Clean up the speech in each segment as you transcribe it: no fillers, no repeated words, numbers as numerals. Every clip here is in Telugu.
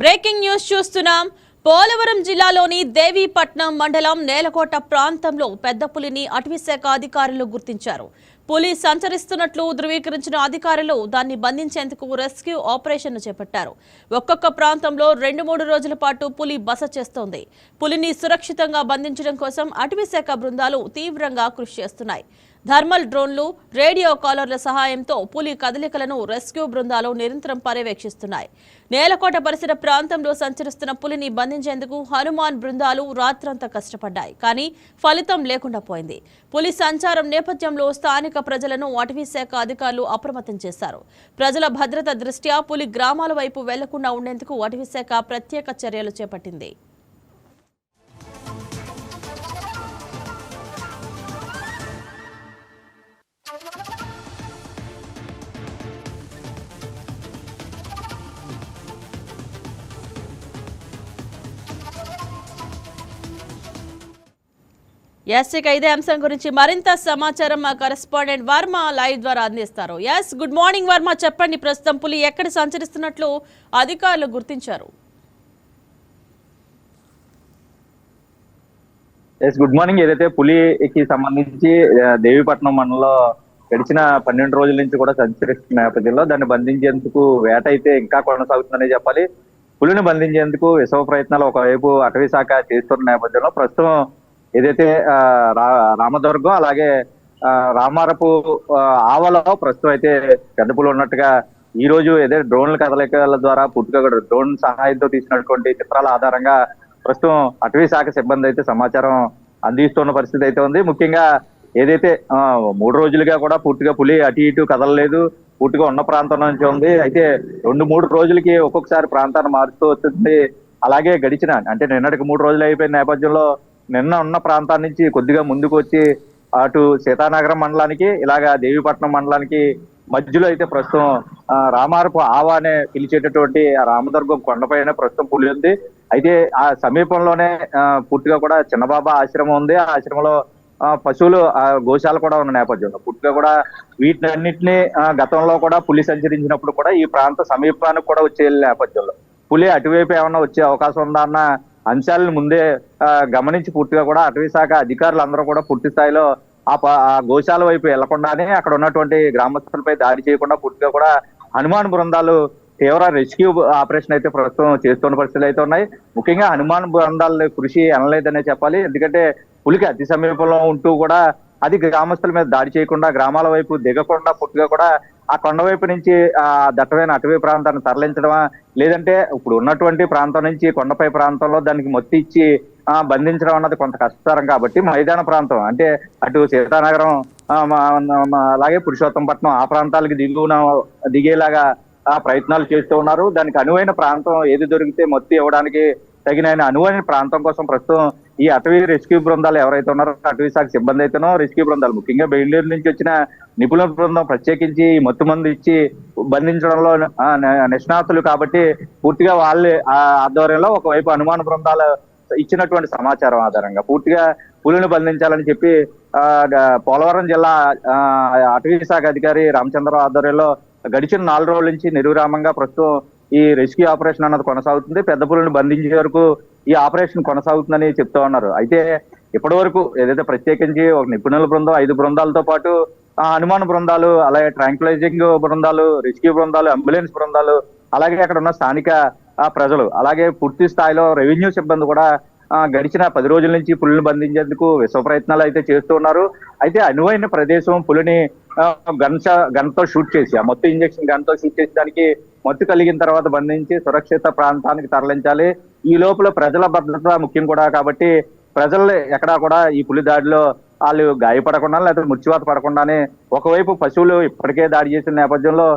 బ్రేకింగ్ న్యూస్ చూస్తున్నాం. పోలవరం జిల్లాలోని దేవీపట్నం మండలం నేలకోట ప్రాంతంలో పెద్ద పులిని అటవీశాఖ అధికారులు గుర్తించారు. పులి సంచరిస్తున్నట్లు ధృవీకరించిన అధికారులు దాన్ని బంధించేందుకు రెస్క్యూ ఆపరేషన్ చేపట్టారు. ఒక్కొక్క ప్రాంతంలో 2-3 రోజుల పాటు పులి బస చేస్తోంది. పులిని సురక్షితంగా బంధించడం కోసం అటవీశాఖ బృందాలు తీవ్రంగా కృషి చేస్తున్నాయి. థర్మల్ డ్రోన్లు, రేడియో కాలర్ల సహాయంతో పులి కదలికలను రెస్క్యూ బృందాలు నిరంతరం పర్యవేక్షిస్తున్నాయి. నేలకోట పరిసర ప్రాంతంలో సంచరిస్తున్న పులిని బంధించేందుకు హనుమాన్ బృందాలు రాత్రంతా కష్టపడ్డాయి. కానీ ఫలితం లేకుండా పోయింది. పులి సంచారం నేపథ్యంలో స్థానిక ప్రజలను అటవీశాఖ అధికారులు అప్రమత్తం చేశారు. ప్రజల భద్రత దృష్ట్యా పులి గ్రామాల వైపు వెళ్లకుండా ఉండేందుకు అటవీశాఖ ప్రత్యేక చర్యలు చేపట్టింది. ఇక ఇదే అంశం గురించి మరింత సమాచారం మా కరెస్పాండెంట్ వర్మ లైవ్ ద్వారా అందిస్తారు. గుడ్ మార్నింగ్ వర్మ, చెప్పండి. ప్రస్తుతం పులి ఎక్కడ సంచరిస్తున్నట్లు అధికారులు గుర్తించారు? Good morning. ఏదైతే పులికి సంబంధించి దేవీపట్నం మండలంలో గడిచిన 12 రోజుల నుంచి కూడా సంచరిస్తున్న నేపథ్యంలో దాన్ని బంధించేందుకు వేట అయితే ఇంకా కొనసాగుతుందనే చెప్పాలి. పులిని బంధించేందుకు విశ్వ ప్రయత్నాలు ఒకవైపు అటవీ శాఖ చేస్తున్న నేపథ్యంలో ప్రస్తుతం ఏదైతే రామదుర్గం అలాగే రామారపు ఆవలో ప్రస్తుతం అయితే పెద్ద పులి ఉన్నట్టుగా ఈ రోజు ఏదైతే డ్రోన్ల కదలికల ద్వారా పూర్తిగా కూడా డ్రోన్ సహాయంతో తీసినటువంటి చిత్రాల ఆధారంగా ప్రస్తుతం అటవీ శాఖ సిబ్బంది అయితే సమాచారం అందిస్తున్న పరిస్థితి అయితే ఉంది. ముఖ్యంగా ఏదైతే 3 రోజులుగా కూడా పూర్తిగా పులి అటు ఇటు కదలలేదు, పూర్తిగా ఉన్న ప్రాంతం నుంచి ఉంది. అయితే 2-3 రోజులకి ఒక్కొక్కసారి ప్రాంతాన్ని మారుతూ వస్తుంది. అలాగే గడిచిన అంటే నిన్నటికి 3 రోజులు అయిపోయిన నేపథ్యంలో నిన్న ఉన్న ప్రాంతాల నుంచి కొద్దిగా ముందుకు వచ్చి అటు సీతానగరం మండలానికి ఇలాగా దేవీపట్నం మండలానికి మధ్యలో అయితే ప్రస్తుతం రామారపు ఆవ అనే పిలిచేటటువంటి రామదుర్గం కొండపైన ప్రస్తుతం పులి ఉంది. అయితే ఆ సమీపంలోనే పూర్తిగా కూడా చిన్నబాబా ఆశ్రమం ఉంది. ఆ ఆశ్రమంలో పశువులు గోశాల కూడా ఉన్న నేపథ్యంలో పూర్తిగా కూడా వీటినన్నింటినీ గతంలో కూడా పులి సంచరించినప్పుడు కూడా ఈ ప్రాంత సమీపానికి కూడా వచ్చే నేపథ్యంలో పులి అటువైపు ఏమన్నా వచ్చే అవకాశం ఉందా అన్న అంశాలను ముందే గమనించి పూర్తిగా కూడా అటవీ శాఖ అధికారులు అందరూ కూడా పూర్తి స్థాయిలో ఆ గోశాల వైపు వెళ్లకుండానే అక్కడ ఉన్నటువంటి గ్రామస్తులపై దాడి చేయకుండా పూర్తిగా కూడా హనుమాన్ బృందాలు తీవ్ర రెస్క్యూ ఆపరేషన్ అయితే ప్రస్తుతం చేస్తున్న పరిస్థితులు అయితే ఉన్నాయి. ముఖ్యంగా హనుమాన్ బృందాల కృషి అనలేదనే చెప్పాలి. ఎందుకంటే పులికి అతి సమీపంలో ఉంటూ కూడా అది గ్రామస్తుల మీద దాడి చేయకుండా గ్రామాల వైపు దిగకుండా పూర్తిగా కూడా ఆ కొండ వైపు నుంచి దట్టమైన అటవీ ప్రాంతాన్ని తరలించడమా, లేదంటే ఇప్పుడు ఉన్నటువంటి ప్రాంతం నుంచి కొండపై ప్రాంతంలో దానికి మొత్తి ఇచ్చి బంధించడం అన్నది కొంత కష్టతరం. కాబట్టి మైదాన ప్రాంతం అంటే అటు సీతానగరం అలాగే పురుషోత్తంపట్నం ఆ ప్రాంతాలకు దిగేలాగా ప్రయత్నాలు చేస్తూ ఉన్నారు. దానికి అనువైన ప్రాంతం ఏది దొరికితే మొత్తి ఇవ్వడానికి తగిన అనువైన ప్రాంతం కోసం ప్రస్తుతం ఈ అటవీ రెస్క్యూ బృందాలు ఎవరైతే ఉన్నారో అటవీ శాఖ సిబ్బంది అయితేనో రెస్క్యూ బృందాలు ముఖ్యంగా బెంగళూరు నుంచి వచ్చిన నిపుణుల బృందం ప్రత్యేకించి మత్తు మందు ఇచ్చి బంధించడంలో నిష్ణాతులు కాబట్టి పూర్తిగా వాళ్ళే ఆధ్వర్యంలో ఒకవైపు హనుమాన్ బృందాలు ఇచ్చినటువంటి సమాచారం ఆధారంగా పూర్తిగా పులిని బంధించాలని చెప్పి పోలవరం జిల్లా అటవీ శాఖ అధికారి రామచంద్రరావు ఆధ్వర్యంలో గడిచిన 4 రోజుల నుంచి నిర్విరామంగా ప్రస్తుతం ఈ రెస్క్యూ ఆపరేషన్ అన్నది కొనసాగుతుంది. పెద్ద పులిని బంధించే వరకు ఈ ఆపరేషన్ కొనసాగుతుందని చెప్తూ ఉన్నారు. అయితే ఇప్పటి వరకు ఏదైతే ప్రత్యేకించి ఒక నిపుణుల బృందం 5 బృందాలతో పాటు హనుమాన్ బృందాలు అలాగే ట్రాంక్లైజింగ్ బృందాలు, రెస్క్యూ బృందాలు, అంబులెన్స్ బృందాలు అలాగే అక్కడ ఉన్న స్థానిక ప్రజలు అలాగే పూర్తి స్థాయిలో రెవెన్యూ సిబ్బంది కూడా గడిచిన 10 రోజుల నుంచి పులిని బంధించేందుకు విశ్వ ప్రయత్నాలు అయితే చేస్తూ ఉన్నారు. అయితే అనువైన ప్రదేశం పులిని గన్తో షూట్ చేసి ఆ మొత్తం ఇంజక్షన్ గన్తో షూట్ చేసి దానికి మత్తు కలిగిన తర్వాత బంధించి సురక్షిత ప్రాంతానికి తరలించాలి. ఈ లోపల ప్రజల భద్రత ముఖ్యం కూడా కాబట్టి ప్రజలు ఎక్కడా కూడా ఈ పులి దాడిలో వాళ్ళు గాయపడకుండా లేదా మృత్యువాత పడకుండానే ఒకవైపు పశువులు ఇప్పటికే దాడి చేసిన నేపథ్యంలో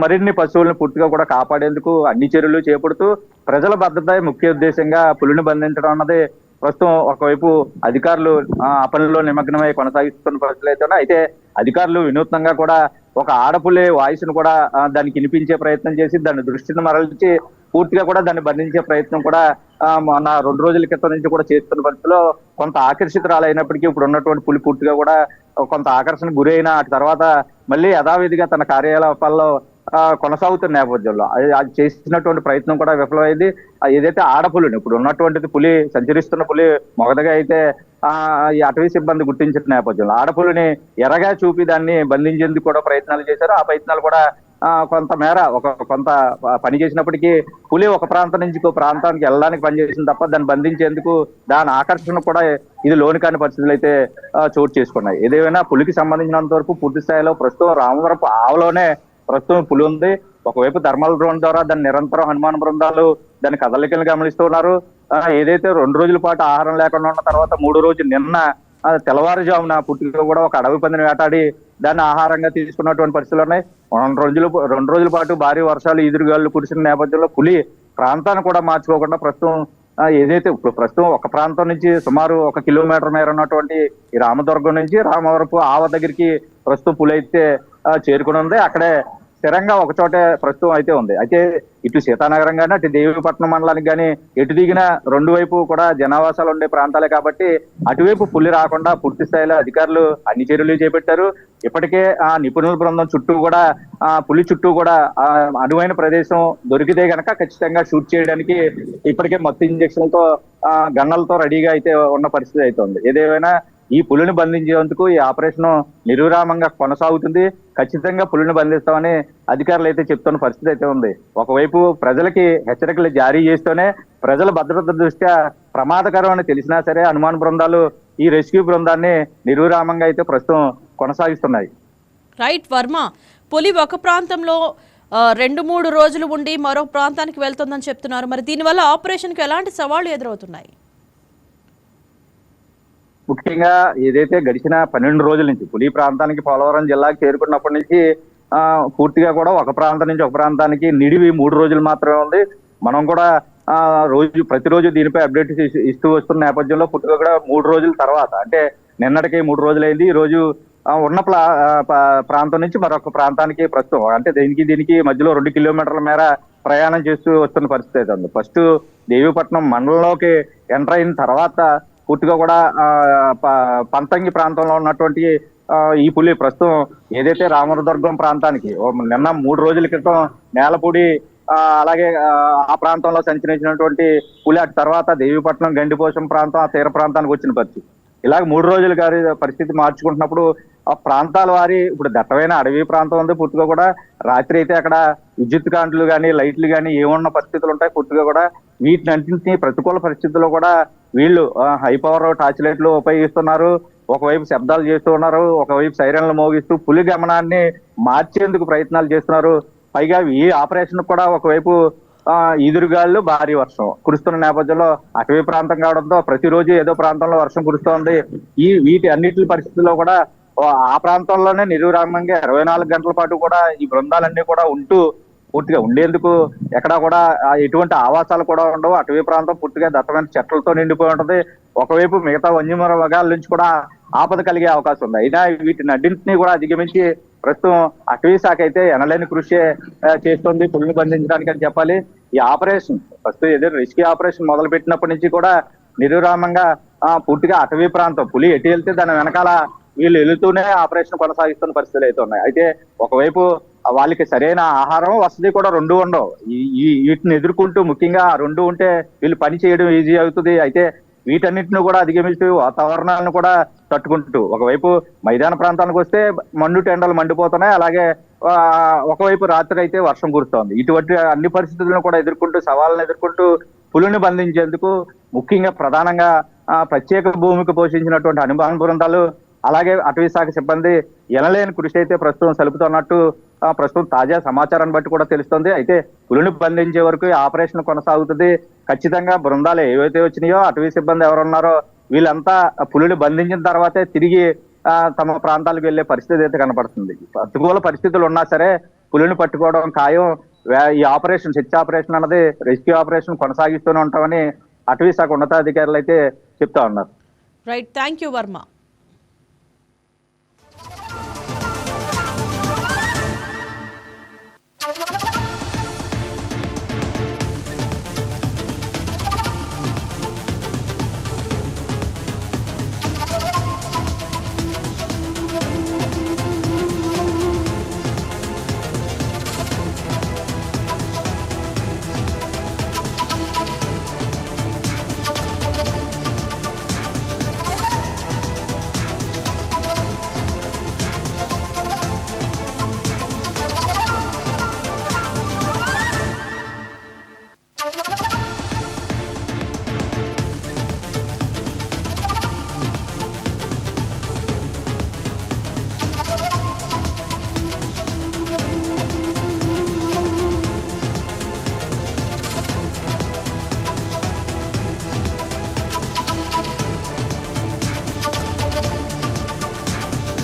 మరిన్ని పశువులను పూర్తిగా కూడా కాపాడేందుకు అన్ని చర్యలు చేపడుతూ ప్రజల భద్రత ముఖ్య ఉద్దేశంగా పులిని బంధించడం అన్నది ప్రస్తుతం ఒకవైపు అధికారులు ఆ పనుల్లో నిమగ్నమై కొనసాగిస్తున్న పరిస్థితులు అయితే అయితే అధికారులు వినూత్నంగా కూడా ఒక ఆడపులి వాయిస్ ను కూడా దానికి వినిపించే ప్రయత్నం చేసి దాని దృష్టిని మరల్చి పూర్తిగా కూడా దాన్ని బంధించే ప్రయత్నం కూడా మన 2 రోజుల క్రితం నుంచి కూడా చేస్తున్న పరిస్థితిలో కొంత ఆకర్షితురాలైనప్పటికీ ఇప్పుడు ఉన్నటువంటి పులి పూర్తిగా కూడా కొంత ఆకర్షణకు గురైన తర్వాత మళ్ళీ యథావిధిగా తన కార్యకలాపాల్లో కొనసాగుతున్న నేపథ్యంలో అది చేసినటువంటి ప్రయత్నం కూడా విఫలమైంది. ఏదైతే ఆడపులిని ఇప్పుడు ఉన్నటువంటిది పులి సంచరిస్తున్న పులి మొగదగా అయితే ఈ అటవీ సిబ్బంది గుర్తించిన నేపథ్యంలో ఆడపులిని ఎరగా చూపి దాన్ని బంధించేందుకు కూడా ప్రయత్నాలు చేశారు. ఆ ప్రయత్నాలు కూడా కొంత పని చేసినప్పటికీ పులి ఒక ప్రాంతం నుంచి ఇంకో ప్రాంతానికి వెళ్ళడానికి పనిచేసింది తప్ప దాన్ని బంధించేందుకు దాని ఆకర్షణ కూడా ఇది లోని కాని పరిస్థితులు అయితే చోటు చేసుకున్నాయి. ఏదేమైనా పులికి సంబంధించినంత వరకు పూర్తి స్థాయిలో ప్రస్తుతం రామవరపు ఆవలోనే ప్రస్తుతం పులి ఉంది. ఒకవైపు థర్మల్ డ్రోన్ ద్వారా దాన్ని నిరంతరం హనుమాన్ బృందాలు దాని కదలికలను గమనిస్తూ ఉన్నారు. ఏదైతే 2 రోజుల పాటు ఆహారం లేకుండా ఉన్న తర్వాత 3వ రోజు నిన్న తెల్లవారుజామున పుట్టిగా కూడా ఒక అడవి పందిని వేటాడి దాన్ని ఆహారంగా తీసుకున్నటువంటి పరిస్థితులు ఉన్నాయి. 2 రోజుల పాటు భారీ వర్షాలు ఈదురుగాలు కురిసిన నేపథ్యంలో పులి ప్రాంతాన్ని కూడా మార్చుకోకుండా ప్రస్తుతం ఏదైతే ఇప్పుడు ప్రస్తుతం ఒక ప్రాంతం నుంచి సుమారు 1 కిలోమీటర్ మేర ఉన్నటువంటి ఈ రామదుర్గం నుంచి రామవరపు ఆవ దగ్గరికి ప్రస్తుతం పులి అయితే చేరుకుని ఉంది. అక్కడే స్థిరంగా ఒక చోటే ప్రస్తుతం అయితే ఉంది. అయితే ఇటు సీతానగరం కానీ అటు దేవీపట్నం మండలానికి కానీ ఎటు దిగిన 2 వైపు కూడా జనావాసాలు ఉండే ప్రాంతాలే కాబట్టి అటువైపు పులి రాకుండా పూర్తి స్థాయిలో అధికారులు అన్ని చర్యలు చేపట్టారు. ఇప్పటికే ఆ నిపుణుల బృందం చుట్టూ కూడా పులి చుట్టూ కూడా అనువైన ప్రదేశం దొరికితే గనక ఖచ్చితంగా షూట్ చేయడానికి ఇప్పటికే మత్తు ఇంజక్షన్లతో గన్నలతో రెడీగా అయితే ఉన్న పరిస్థితి అయితే ఉంది. ఏదేమైనా ఈ పులిని బంధించేందుకు ఈ ఆపరేషన్ నిర్విరామంగా కొనసాగుతుంది. ఖచ్చితంగా పులిని బంధిస్తామని అధికారులు అయితే చెప్తున్న పరిస్థితి అయితే ఉంది. ఒకవైపు ప్రజలకి హెచ్చరికలు జారీ చేస్తూనే ప్రజల భద్రత దృష్ట్యా ప్రమాదకరం అని తెలిసినా సరే హనుమాన్ బృందాలు ఈ రెస్క్యూ బృందాన్ని నిర్విరామంగా అయితే ప్రస్తుతం కొనసాగిస్తున్నాయి. రైట్ వర్మ, పులి ఒక ప్రాంతంలో 2-3 రోజులు ఉండి మరో ప్రాంతానికి వెళ్తుందని చెప్తున్నారు. మరి దీనివల్ల ఆపరేషన్కి ఎలాంటి సవాళ్లు ఎదురవుతున్నాయి? ముఖ్యంగా ఏదైతే గడిచిన 12 రోజుల నుంచి పులి ప్రాంతానికి పోలవరం జిల్లాకి చేరుకున్నప్పటి నుంచి పూర్తిగా కూడా ఒక ప్రాంతం నుంచి ఒక ప్రాంతానికి నిడివి 3 రోజులు మాత్రమే ఉంది. మనం కూడా ప్రతిరోజు దీనిపై అప్డేట్ ఇస్తూ వస్తున్న నేపథ్యంలో పూర్తిగా కూడా 3 రోజుల తర్వాత అంటే నిన్నటికి 3 రోజులైంది. ఈ రోజు ఉన్న ప్రాంతం నుంచి మరొక ప్రాంతానికి ప్రస్తుతం అంటే దీనికి మధ్యలో 2 కిలోమీటర్ల మేర ప్రయాణం చేస్తూ వస్తున్న పరిస్థితి అయితే ఉంది. ఫస్ట్ దేవీపట్నం మండలంలోకి ఎంటర్ అయిన తర్వాత పూర్తిగా కూడా పంతంగి ప్రాంతంలో ఉన్నటువంటి ఈ పులి ప్రస్తుతం ఏదైతే రామదుర్గం ప్రాంతానికి నిన్న 3 రోజుల క్రితం నేలపూడి అలాగే ఆ ప్రాంతంలో సంచరించినటువంటి పులి అటు తర్వాత దేవీపట్నం గండిపోషం ప్రాంతం ఆ తీర ప్రాంతానికి వచ్చిన పరిస్థితి. ఇలాగ 3 రోజులు గారి పరిస్థితి మార్చుకుంటున్నప్పుడు ఆ ప్రాంతాల వారి ఇప్పుడు దట్టమైన అడవి ప్రాంతం ఉంది. పూర్తిగా కూడా రాత్రి అయితే అక్కడ విద్యుత్ కాంతులు కానీ లైట్లు కానీ ఏమున్న పరిస్థితులు ఉంటాయి. పూర్తిగా కూడా వీటిని ప్రతికూల పరిస్థితుల్లో కూడా వీళ్ళు హై పవర్ టార్చ్ లైట్లు ఉపయోగిస్తున్నారు. ఒకవైపు శబ్దాలు చేస్తూ ఉన్నారు, ఒకవైపు సైరన్లు మోగిస్తూ పులి గమనాన్ని మార్చేందుకు ప్రయత్నాలు చేస్తున్నారు. పైగా ఈ ఆపరేషన్ కూడా ఒకవైపు ఈదురుగాళ్ళు భారీ వర్షం కురుస్తున్న నేపథ్యంలో అటవీ ప్రాంతం కావడంతో ప్రతిరోజు ఏదో ప్రాంతంలో వర్షం కురుస్తోంది. వీటి అన్నిటి పరిస్థితుల్లో కూడా ఆ ప్రాంతంలోనే నిర్విరామంగా 24 గంటల పాటు కూడా ఈ బృందాలన్నీ కూడా పూర్తిగా ఉండేందుకు ఎక్కడా కూడా ఎటువంటి ఆవాసాలు కూడా ఉండవు. అటవీ ప్రాంతం పూర్తిగా దట్టమైన చెట్లతో నిండిపోయి ఉంటుంది. ఒకవైపు మిగతా వన్యమృగాల నుంచి కూడా ఆపద కలిగే అవకాశం ఉంది. అయినా వీటిని అన్నింటినీ కూడా అధిగమించి ప్రస్తుతం అటవీ శాఖ అయితే ఎనలేని కృషి చేస్తుంది పులిని బంధించడానికి అని చెప్పాలి. ఈ ఆపరేషన్ ప్రస్తుతం ఏదైనా రెస్క్యూ ఆపరేషన్ మొదలు పెట్టినప్పటి నుంచి కూడా నిర్విరామంగా పూర్తిగా అటవీ ప్రాంతం పులి ఎటు వెళ్తే దాని వెనకాల వీళ్ళు వెళుతూనే ఆపరేషన్ కొనసాగిస్తున్న పరిస్థితులు అయితే ఉన్నాయి. అయితే ఒకవైపు వాళ్ళకి సరైన ఆహారం వసతి కూడా 2 ఉండవు. వీటిని ఎదుర్కొంటూ ముఖ్యంగా 2 ఉంటే వీళ్ళు పని చేయడం ఈజీ అవుతుంది. అయితే వీటన్నిటిని కూడా అధిగమిస్తూ వాతావరణాలను కూడా తట్టుకుంటూ ఒకవైపు మైదాన ప్రాంతానికి వస్తే టెండలు మండిపోతున్నాయి. అలాగే ఒకవైపు రాత్రి అయితే వర్షం కురుస్తోంది. ఇటువంటి అన్ని పరిస్థితులను కూడా ఎదుర్కొంటూ సవాళ్ళను ఎదుర్కొంటూ పులిని బంధించేందుకు ముఖ్యంగా ప్రధానంగా ప్రత్యేక భూమికి పోషించినటువంటి హనుమాన్ బృందాలు అలాగే అటవీ శాఖ సిబ్బంది ఎనలేని కృషి అయితే ప్రస్తుతం సలుపుతున్నట్టు ప్రస్తుతం తాజా సమాచారాన్ని బట్టి కూడా తెలుస్తుంది. అయితే పులిని బంధించే వరకు ఆపరేషన్ కొనసాగుతుంది. ఖచ్చితంగా బృందాలు ఏవైతే వచ్చినాయో అటవీ సిబ్బంది ఎవరున్నారో వీళ్ళంతా పులిని బంధించిన తర్వాతే తిరిగి తమ ప్రాంతాలకు వెళ్లే పరిస్థితి అయితే కనపడుతుంది. ప్రతికూల పరిస్థితులు ఉన్నా సరే పులిని పట్టుకోవడం ఖాయం. ఈ ఆపరేషన్ సెర్చ్ ఆపరేషన్ అన్నది రెస్క్యూ ఆపరేషన్ కొనసాగిస్తూనే ఉంటామని అటవీ శాఖ ఉన్నతాధికారులు అయితే చెప్తా ఉన్నారు. Right, thank you Varma.